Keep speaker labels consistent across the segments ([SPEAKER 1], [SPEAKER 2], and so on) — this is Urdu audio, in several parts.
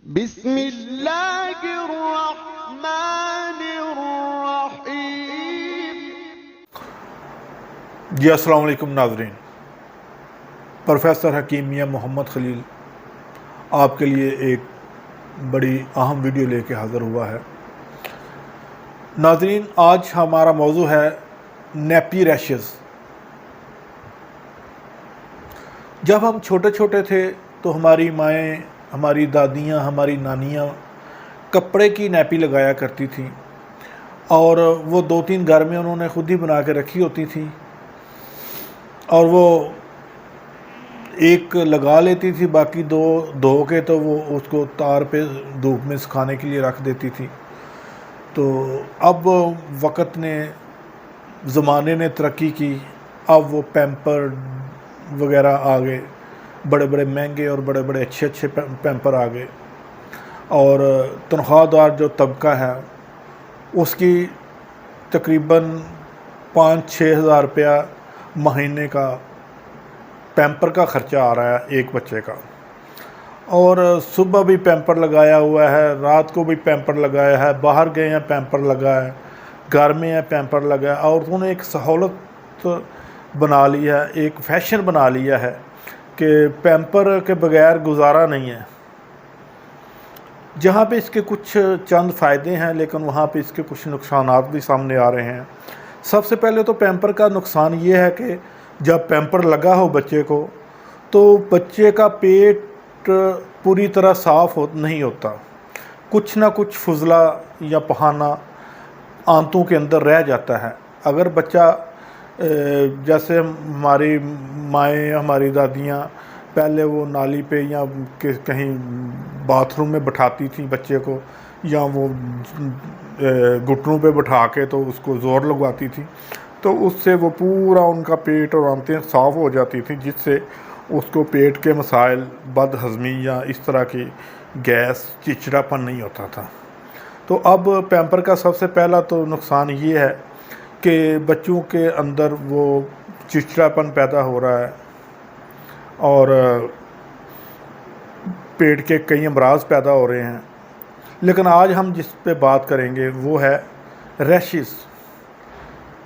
[SPEAKER 1] بسم اللہ الرحمن الرحیم۔
[SPEAKER 2] جی السلام علیکم ناظرین، پروفیسر حکیم میاں محمد خلیل آپ کے لیے ایک بڑی اہم ویڈیو لے کے حاضر ہوا ہے۔ ناظرین، آج ہمارا موضوع ہے نیپی ریشز۔ جب ہم چھوٹے چھوٹے تھے تو ہماری مائیں، ہماری دادیاں، ہماری نانیاں کپڑے کی نیپی لگایا کرتی تھیں، اور وہ 2-3 گھر میں انہوں نے خود ہی بنا کے رکھی ہوتی تھیں، اور وہ ایک لگا لیتی تھی، باقی 2 دھو کے تو وہ اس کو تار پہ دھوپ میں سکھانے کے لیے رکھ دیتی تھی۔ تو اب وقت نے، زمانے نے ترقی کی، اب وہ پیمپر وغیرہ آ گئے، بڑے بڑے مہنگے اور بڑے بڑے اچھے پیمپر آ گئے، اور تنخواہ دار جو طبقہ ہے اس کی تقریباً 5-6 ہزار روپیہ مہینے کا پیمپر کا خرچہ آ رہا ہے ایک بچے کا، اور صبح بھی پیمپر لگایا ہوا ہے، رات کو بھی پیمپر لگایا ہے، باہر گئے ہیں پیمپر لگا ہے، گھر میں ہے پیمپر لگا ہے، اور انہوں نے ایک سہولت بنا لی ہے، ایک فیشن بنا لیا ہے کہ پیمپر کے بغیر گزارا نہیں ہے۔ جہاں پہ اس کے کچھ چند فائدے ہیں، لیکن وہاں پہ اس کے کچھ نقصانات بھی سامنے آ رہے ہیں۔ سب سے پہلے تو پیمپر کا نقصان یہ ہے کہ جب پیمپر لگا ہو بچے کو تو بچے کا پیٹ پوری طرح صاف نہیں ہوتا، کچھ نہ کچھ فضلہ یا پخانہ آنتوں کے اندر رہ جاتا ہے۔ اگر بچہ جیسے ہماری مائیں، ہماری دادیاں پہلے وہ نالی پہ یا کہیں باتھ روم میں بٹھاتی تھیں بچے کو، یا وہ گھٹنوں پہ بٹھا کے تو اس کو زور لگواتی تھی، تو اس سے وہ پورا ان کا پیٹ اور آنتیں صاف ہو جاتی تھیں، جس سے اس کو پیٹ کے مسائل، بد ہضمی یا اس طرح کی گیس، چچڑاپن نہیں ہوتا تھا۔ تو اب پیمپر کا سب سے پہلا تو نقصان یہ ہے کہ بچوں کے اندر وہ چچڑاپن پیدا ہو رہا ہے، اور پیٹ کے کئی امراض پیدا ہو رہے ہیں۔ لیکن آج ہم جس پہ بات کریں گے وہ ہے ریشز۔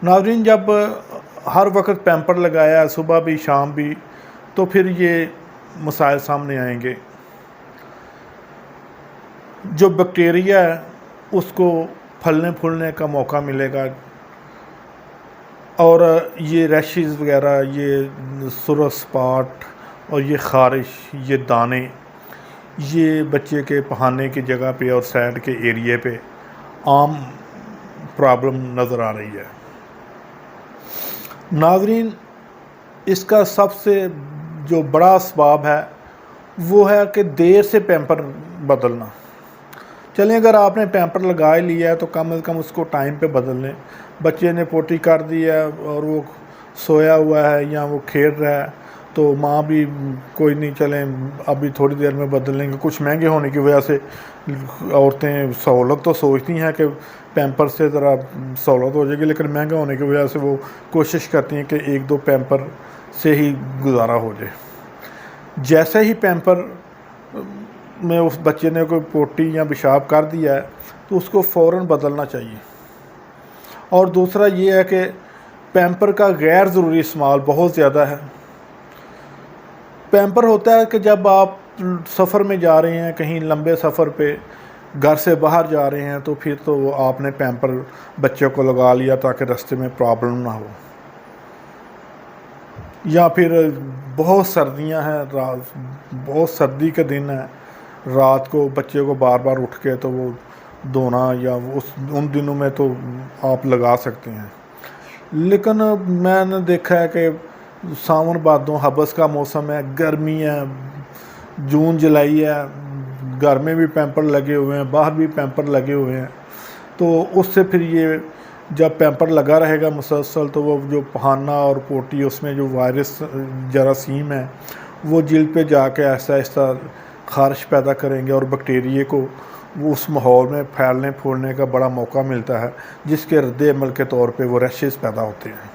[SPEAKER 2] ناظرین، جب ہر وقت پیمپر لگایا ہے، صبح بھی شام بھی، تو پھر یہ مسائل سامنے آئیں گے۔ جو بیکٹیریا ہے اس کو پھلنے پھولنے کا موقع ملے گا، اور یہ ریشز وغیرہ، یہ سرخ اسپاٹ اور یہ خارش، یہ دانے، یہ بچے کے پہانے کی جگہ پہ اور سائڈ کے ایریے پہ عام پرابلم نظر آ رہی ہے۔ ناظرین، اس کا سب سے جو بڑا اسباب ہے وہ ہے کہ دیر سے پیمپر بدلنا۔ چلیں، اگر آپ نے پیمپر لگا ہی لیا ہے تو کم از کم اس کو ٹائم پہ بدل لیں۔ بچے نے پوٹی کر دی ہے اور وہ سویا ہوا ہے یا وہ کھیل رہا ہے تو ماں بھی کوئی نہیں، چلیں ابھی تھوڑی دیر میں بدل لیں گے۔ کچھ مہنگے ہونے کی وجہ سے عورتیں سہولت تو سوچتی ہیں کہ پیمپر سے ذرا سہولت ہو جائے گی، لیکن مہنگا ہونے کی وجہ سے وہ کوشش کرتی ہیں کہ 1-2 پیمپر سے ہی گزارا ہو جائے۔ جیسے ہی پیمپر میں اس بچے نے کوئی پوٹی یا پیشاب کر دیا ہے تو اس کو فوراً بدلنا چاہیے۔ اور دوسرا یہ ہے کہ پیمپر کا غیر ضروری استعمال بہت زیادہ ہے۔ پیمپر ہوتا ہے کہ جب آپ سفر میں جا رہے ہیں، کہیں لمبے سفر پہ گھر سے باہر جا رہے ہیں، تو پھر تو آپ نے پیمپر بچے کو لگا لیا تاکہ راستے میں پرابلم نہ ہو۔ یا پھر بہت سردیاں ہیں، بہت سردی کے دن ہیں، رات کو بچے کو بار بار اٹھ کے تو وہ دھونا، یا ان دنوں میں تو آپ لگا سکتے ہیں۔ لیکن میں نے دیکھا ہے کہ ساون بھادوں حبس کا موسم ہے، گرمی ہے، جون جولائی ہے، گھر میں بھی پیمپر لگے ہوئے ہیں، باہر بھی پیمپر لگے ہوئے ہیں، تو اس سے پھر یہ جب پیمپر لگا رہے گا مسلسل تو وہ جو پہانا اور پوٹی، اس میں جو وائرس جراثیم ہے وہ جلد پہ جا کے آہستہ آہستہ خارش پیدا کریں گے، اور بیکٹیریے کو وہ اس ماحول میں پھیلنے پھولنے کا بڑا موقع ملتا ہے، جس کے رد عمل کے طور پہ وہ ریشز پیدا ہوتے ہیں۔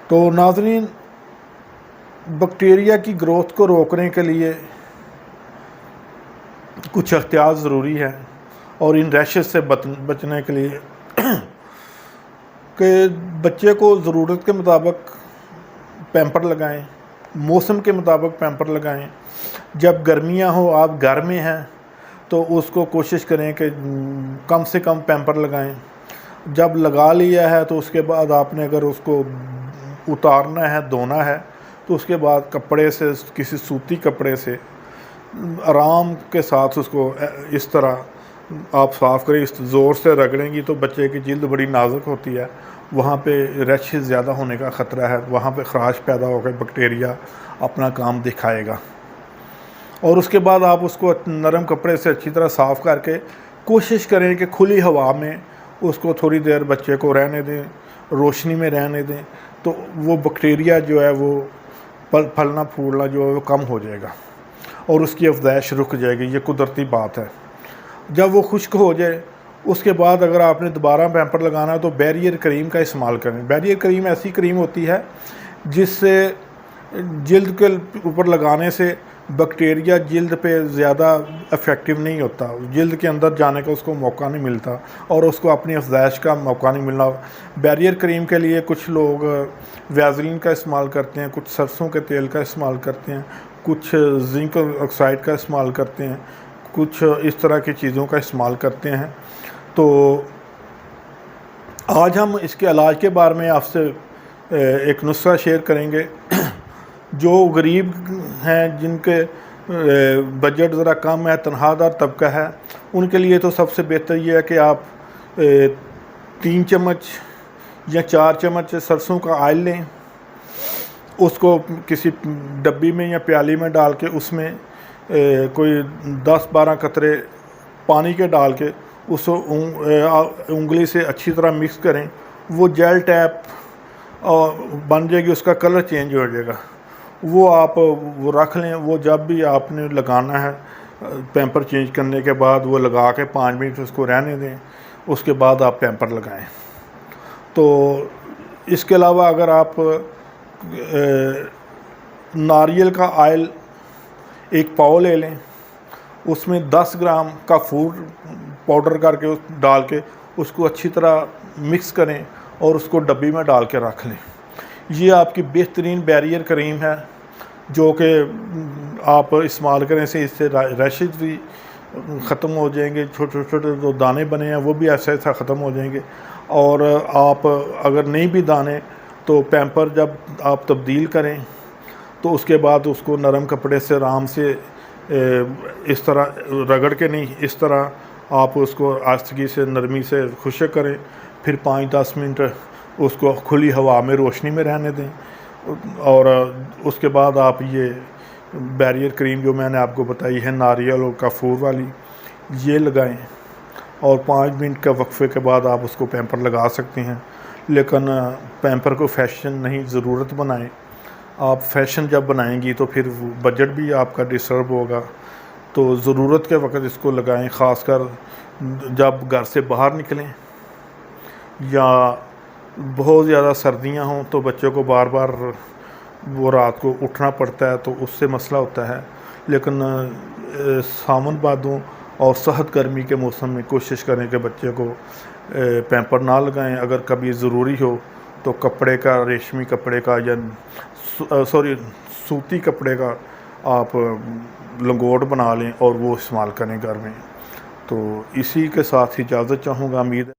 [SPEAKER 2] تو ناظرین، بیکٹیریا کی گروتھ کو روکنے کے لیے کچھ احتیاط ضروری ہے، اور ان ریشز سے بچنے کے لیے کہ بچے کو ضرورت کے مطابق پیمپر لگائیں، موسم کے مطابق پیمپر لگائیں۔ جب گرمیاں ہوں، آپ گھر میں ہیں، تو اس کو کوشش کریں کہ کم سے کم پیمپر لگائیں۔ جب لگا لیا ہے تو اس کے بعد آپ نے اگر اس کو اتارنا ہے، دھونا ہے، تو اس کے بعد کپڑے سے، کسی سوتی کپڑے سے آرام کے ساتھ اس کو اس طرح آپ صاف کریں۔ اس زور سے رگڑیں گی تو بچے کی جلد بڑی نازک ہوتی ہے، وہاں پہ ریشز زیادہ ہونے کا خطرہ ہے، وہاں پہ خراش پیدا ہو کے بیکٹیریا اپنا کام دکھائے گا۔ اور اس کے بعد آپ اس کو نرم کپڑے سے اچھی طرح صاف کر کے کوشش کریں کہ کھلی ہوا میں اس کو تھوڑی دیر بچے کو رہنے دیں، روشنی میں رہنے دیں، تو وہ بیکٹیریا جو ہے وہ پھلنا پھولنا جو ہے وہ کم ہو جائے گا اور اس کی افزائش رک جائے گی۔ یہ قدرتی بات ہے۔ جب وہ خشک ہو جائے اس کے بعد اگر آپ نے دوبارہ پیمپر لگانا ہے تو بیریئر کریم کا استعمال کریں۔ بیریئر کریم ایسی کریم ہوتی ہے جس سے جلد کے اوپر لگانے سے بیکٹیریا جلد پہ زیادہ افیکٹو نہیں ہوتا، جلد کے اندر جانے کا اس کو موقع نہیں ملتا اور اس کو اپنی افزائش کا موقع نہیں ملنا۔ بیریئر کریم کے لیے کچھ لوگ ویزلین کا استعمال کرتے ہیں، کچھ سرسوں کے تیل کا استعمال کرتے ہیں، کچھ زنک آکسائڈ کا استعمال کرتے ہیں، کچھ اس طرح کی چیزوں کا استعمال کرتے ہیں۔ تو آج ہم اس کے علاج کے بارے میں آپ سے ایک نسخہ شیئر کریں گے۔ جو غریب ہیں، جن کے بجٹ ذرا کم ہے، تنخواہ دار طبقہ ہے، ان کے لیے تو سب سے بہتر یہ ہے کہ آپ 3 چمچ یا 4 چمچ سرسوں کا آئل لیں، اس کو کسی ڈبی میں یا پیالی میں ڈال کے اس میں کوئی 10-12 قطرے پانی کے ڈال کے اس کو انگلی سے اچھی طرح مکس کریں۔ وہ جیل ٹیپ بن جائے گی، اس کا کلر چینج ہو جائے گا، وہ آپ وہ رکھ لیں۔ وہ جب بھی آپ نے لگانا ہے پیمپر چینج کرنے کے بعد وہ لگا کے 5 منٹ اس کو رہنے دیں، اس کے بعد آپ پیمپر لگائیں۔ تو اس کے علاوہ اگر آپ ناریل کا آئل 1 پاؤ لے لیں، اس میں 10 گرام کا فوڈ پاؤڈر کر کے ڈال کے اس کو اچھی طرح مکس کریں اور اس کو ڈبی میں ڈال کے رکھ لیں۔ یہ آپ کی بہترین بیریئر کریم ہے جو کہ آپ استعمال کرنے سے اس سے ریشز بھی ختم ہو جائیں گے، چھوٹے چھوٹے جو دانے بنے ہیں وہ بھی ایسا ایسا ختم ہو جائیں گے۔ اور آپ اگر نہیں بھی دانے تو پیمپر جب آپ تبدیل کریں تو اس کے بعد اس کو نرم کپڑے سے آرام سے اس طرح رگڑ کے نہیں، اس طرح آپ اس کو آہستگی سے نرمی سے خشک کریں، پھر 5-10 منٹ اس کو کھلی ہوا میں روشنی میں رہنے دیں، اور اس کے بعد آپ یہ بیریئر کریم جو میں نے آپ کو بتائی ہے ناریل اور کافور والی، یہ لگائیں اور 5 منٹ کا وقفے کے بعد آپ اس کو پیمپر لگا سکتے ہیں۔ لیکن پیمپر کو فیشن نہیں، ضرورت بنائیں۔ آپ فیشن جب بنائیں گی تو پھر بجٹ بھی آپ کا ڈسٹرب ہوگا، تو ضرورت کے وقت اس کو لگائیں، خاص کر جب گھر سے باہر نکلیں یا بہت زیادہ سردیاں ہوں تو بچوں کو بار بار وہ رات کو اٹھنا پڑتا ہے تو اس سے مسئلہ ہوتا ہے۔ لیکن ساون بھادوں اور سخت گرمی کے موسم میں کوشش کریں کہ بچے کو پیمپر نہ لگائیں۔ اگر کبھی ضروری ہو تو کپڑے کا، ریشمی کپڑے کا یا سوتی کپڑے کا آپ لنگوٹ بنا لیں اور وہ استعمال کریں گھر میں۔ تو اسی کے ساتھ اجازت چاہوں گا، امید